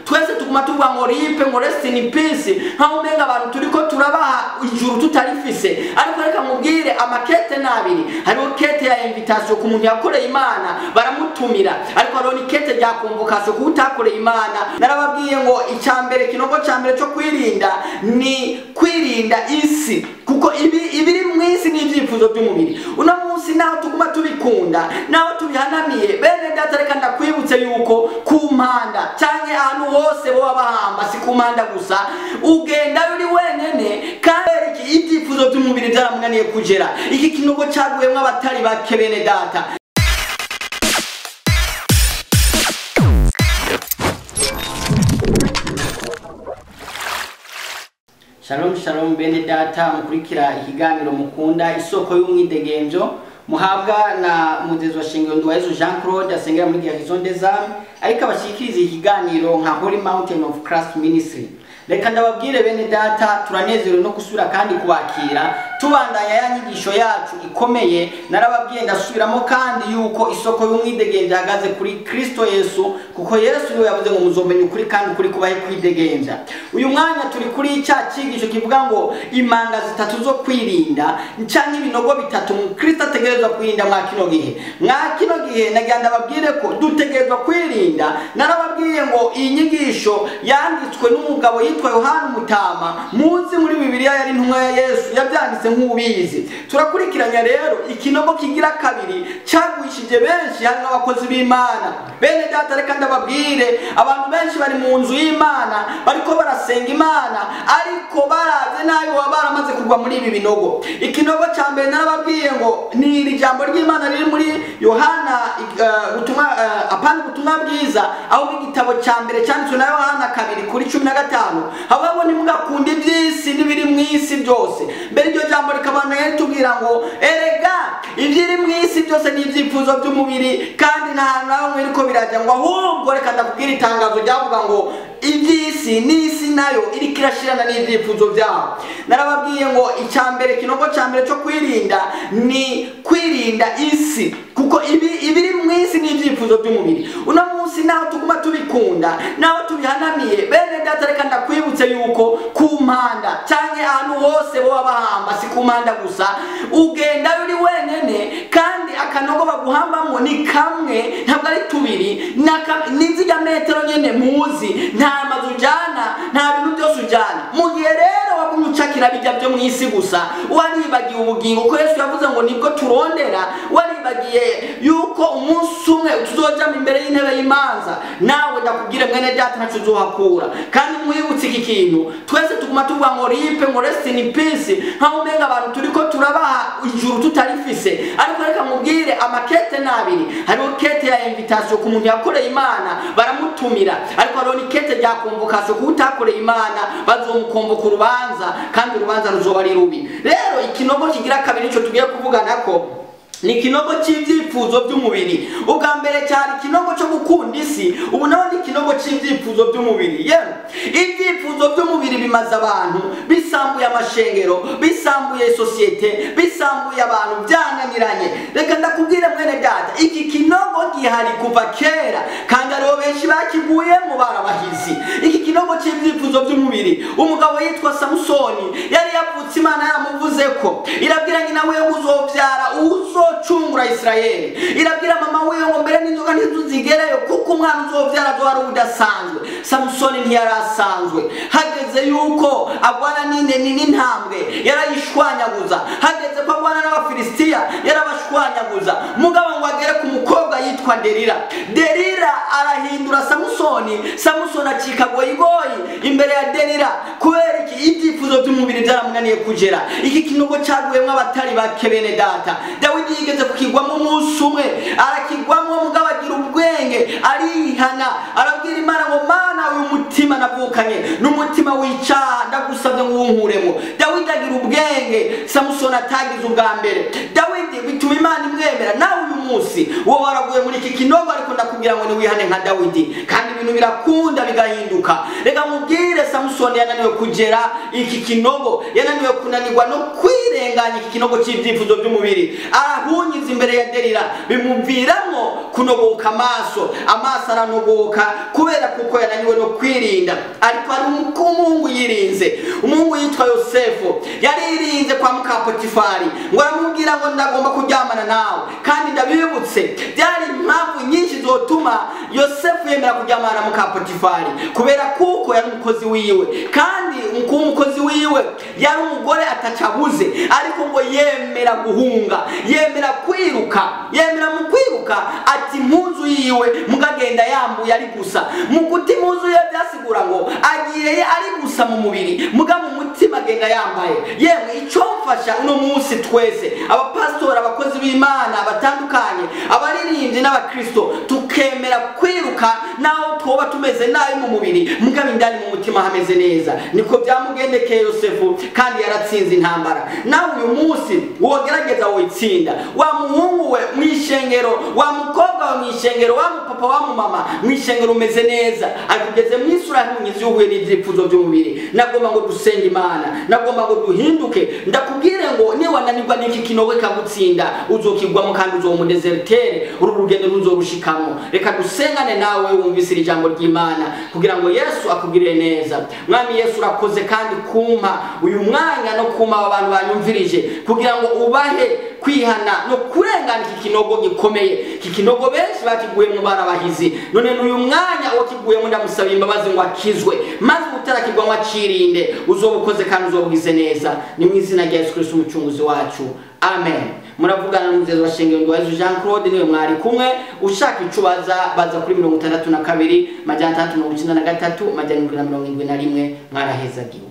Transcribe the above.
twese tuguma tuvuga ngo ripe ngo rest in peace nkaho umenga abantu turiko turabaha ijuru tutarifise. Ariko reka mubwire amakete nabiri, hariho kete ya invitation ku muntu yakoreye Imana baramutumira, ariko hariho ni kete rya convocation ku utakoreye Imana. Narababwiye ngo icyambere kinogo cyambere cyo kwirinda ni kwirinda isi, kuko ibiri mwisi ni ibyifuzo by'umubiri. Uno munsi naho tuguma tubikunda naho tubihanamiye, bene data reka ndakwibutse yuko kumanda cyane ahantu hose bo bahamba si kumanda gusa, ugenda uri wenyene kandi ibyifuzo by'umubiri byaramunaniye kugera. Iki kinogo cyaguyemwe abatari bake bene data. Shalom shalom bene data, mukurikira ikiganiro mukunda isoko y'umwidegenzo muhabwa na mugezi wa shingiro Nduwayezu Jean Claude asengera muri Horizon des Âmes, ariko abashikiriza ikiganiro nka Holy Mountain of Christ Ministry. Reka ndababwire bene data, turanezerewe no gusubira kandi kubakira tubandanya ya nyigisho yacu ikomeye. Narababwiye ndasubiramo kandi yuko isoko y'umwidegenzo hagaze kuri Kristo Yesu, kuko Yesu niwe yavuze ngo muzomenya ukuri kandi ukuri kubaye kwidegenza. Uyu mwanya turi kuri cya cyigisho kivuga ngo imanga zitatu zo kwirinda cyangwa ibinogo bitatu Kristo ategerezwa kwirinda mwa kino gihe. Mwa kino gihe nagenda babwire ko dutegerezwa kwirinda. Narababwiye ngo iyi nyigisho yanditswe n'umugabo yitwa Yohana Mutama, muzi muri Bibiliya yari intumwa ya Yesu, yabyanditse nk'ubizi. Turakurikiranya rero ikinogo kigira kabiri cyagwishije benshi hano abakozi b'Imana. Bene data reka ndababwire, abantu benshi bari mu nzu y'Imana bariko barasenga Imana, ariko baraze nayo baramaze kugwa muri ibi binogo. Ikinogo cya mbere narababwiye ngo ni iri jambo ry'Imana riri muri Yohana ubutumwa bwiza, aho igitabo cya mbere cyanditswe na Yohana 2:15 hababo nimugakunda iby'isi n'ibiri mu isi byose. Mbere iryo jambo rikabana yatubwira ngo erega ibyiri mu isi byose ni ibyifuzo by'umubiri kandi nta nawe iriko birajya ngo ahubwo reka ndakubwira itangazo ryavuga ngo iby'isi n'isi nayo iri kirashirana n'ibyifuzo byabo. Narababwiye ngo icyambere kinogo cyambere cyo kwirinda ni kwirinda isi, kuko ibiri mu isi ni ibyifuzo by'umubiri. Uno munsi naho tuguma tubikunda naho tubihanamiye, bene data reka ndakwibutse yuko kumanda cyane ahantu hose bo bahamba si kumanda gusa, ugenda uri wenyene kandi akanogo baguhambamo ni kamwe ntabwo ari tubiri, n'inziga metero nyene muzi, nta mazu ujana nta bintu byose ujana. Mu gihe rero wagumucakira bijya byo mu isi gusa, waribagiye ubugingo ko Yesu yavuze ngo nibwo turondera, waribagiye yuko umunsi umwe tuzoja imbere y'intebe y'imanza. Nawe ndakubwire mwene data ntacu uzohakura, kandi mwibutse iki kintu twese tuguma tuvuga ngo ripe ngo rest in peace nkaho umenga abantu turiko turabaha ijuru tutarifise. Ariko reka mubwire amakete nabiri, hariho kete ya invitation ku muntu yakoreye Imana baramutumira, ariko hariho ni kete rya convocation ku utakoreye Imana bazomukomboka urubanza, kandi urubanza ruzoba ari rubi. Rero ikinogo kigira kabiri cyo tugiye kuvugana ko ni kinogo cy'ibyifuzo by'umubiri. Ubwa mbere cyari kinogo cyo gukunda isi, ubu naho ni kinogo cy'ibyifuzo by'umubiri. Ibyifuzo by'umubiri bimaze abantu, bisambuye amashengero, bisambuye societe, bisambuye abantu byananiranye. Reka ndakubwire mwene data, iki kinogo gihari kuva kera kandi ariho benshi bakiguyemo barabahizi. Iki kinogo cy'ibyifuzo by'umubiri, umugabo yitwa Samusoni yari yavutse, Imana yaramuvuze ko irabwira nyina we ngo uzovyara uzocungura Israeli. Irabwira mama we ngo mbere n'inzoga ntizuzigereyo kuko umwana uzovyara zo ari udasanzwe. Samusoni ntiyarasanzwe, hageze yuko agwana n'intambwe yarayishwanyaguza, hageze ko agwana n'Abafilistiya yarabashwanyaguza. Mugabo ngo agere ku mukobwa yitwa Delila arahindura Samusoni acika goyigoyi imbere ya Delila, kubera iki ibyifuzo by'umubiri byaramunaniye kugera. Iki kinogo cyaguyemwe abatari bake bene data. Dawidi yigeze kukigwamo umunsi umwe, arakigwamo mugabo agira ubwenge, arihana, arabwira Imana ngo Mana uyu mutima navuka bitandukanye n'umutima w'icyaha ndagusabye ngo uwunkuremo. Dawidi agira ubwenge Samusoni atagize ubwa mbere. Dawidi bituma Imana imwemera. Nawe uyu munsi wowe waraguye muri iki kinogo, ariko ndakubwira ngo niwihane nka Dawidi, kandi ibintu birakunda bigahinduka. Reka mubwire, Samusoni yananiwe kugera iki kinogo, yananiwe kunanirwa no kwirenganya iki kinogo cy'ibyifuzo by'umubiri, arahunyiza imbere ya Delila, bimubviramo kunogoka amaso aranogoka kubera kuko yananiwe no kwirinda. Ariko hari umuhungu yirinze, umuhungu yitwa Yosefu, yaririnze kwa muka Potifari ngo aramubwira ngo ndagomba kuryamana nawe, kandi ndabibutse byari impamvu nyinshi zotuma Yosefu yemera kuryamana na muka Potifari, kubera kuko yari umukozi wiwe, kandi umukozi wiwe yari umugore atacabuze, ariko ngo yemera guhunga, yemera kwiruka, yemera mu kwiruka ati impuzu yiwe mugagenda yambuye ari gusa. Mu guti impuzu ye byasigura ngo agiye ari gusa mu mubiri, muga mu mutima agenda yambaye. Yemwe icyo mfasha uno munsi twese, abapastori, abakozi b'Imana batandukanye, abaririmbyi n'abakristo, tukemera kwiruka naho twoba tumeze nabi mu mubiri, muga indani mu mutima hameze neza. Niko byamugendekeye Yosefu, kandi yaratsinze intambara. Nawe uyu munsi wogerageza woitsinda. Wa muhungu we mwishengero, wa mukobwa we mwishengero, wa mupapa wa mumama mwishengero umeze neza, ageze mwisura y'umunyizi y'uhuye n'ibyifuzo by'umubiri. Nagomba ngo dusenge Imana, nagomba ngo duhinduke. Ndakubwire ngo ni wananirwa n'iki kinogo kagutsinda, uzokigwamo kandi uzomudesertere, uru rugendo ruzorushikamo. Reka dusengane nawe wumvise ijambo ry'Imana kugira ngo Yesu akugirire neza. Mwami Yesu urakoze kandi kumpa uyu mwanya no kuma abantu banyumvirije, kugira ngo ubahe kwihana no kurengana iki kinogo gikomeye. Iki kinogo benshi bakiguyemo barabahizi, none n'uyu mwanya wakiguyemo ndamusaba imbabazi ngo akizwe, maze utarakigwamo acirinde. Uzobukoze kandi uzobugize neza, ni mu izina rya Yesu Kristo umucunguzi wacu, amen. Muravugana n'umuzezi wa Shengero Ndwayezu Jean Claude, niwe mwari kumwe. Ushaka icubaza baza kuri 62 majana 393 majana 771 mwarahezagiwe.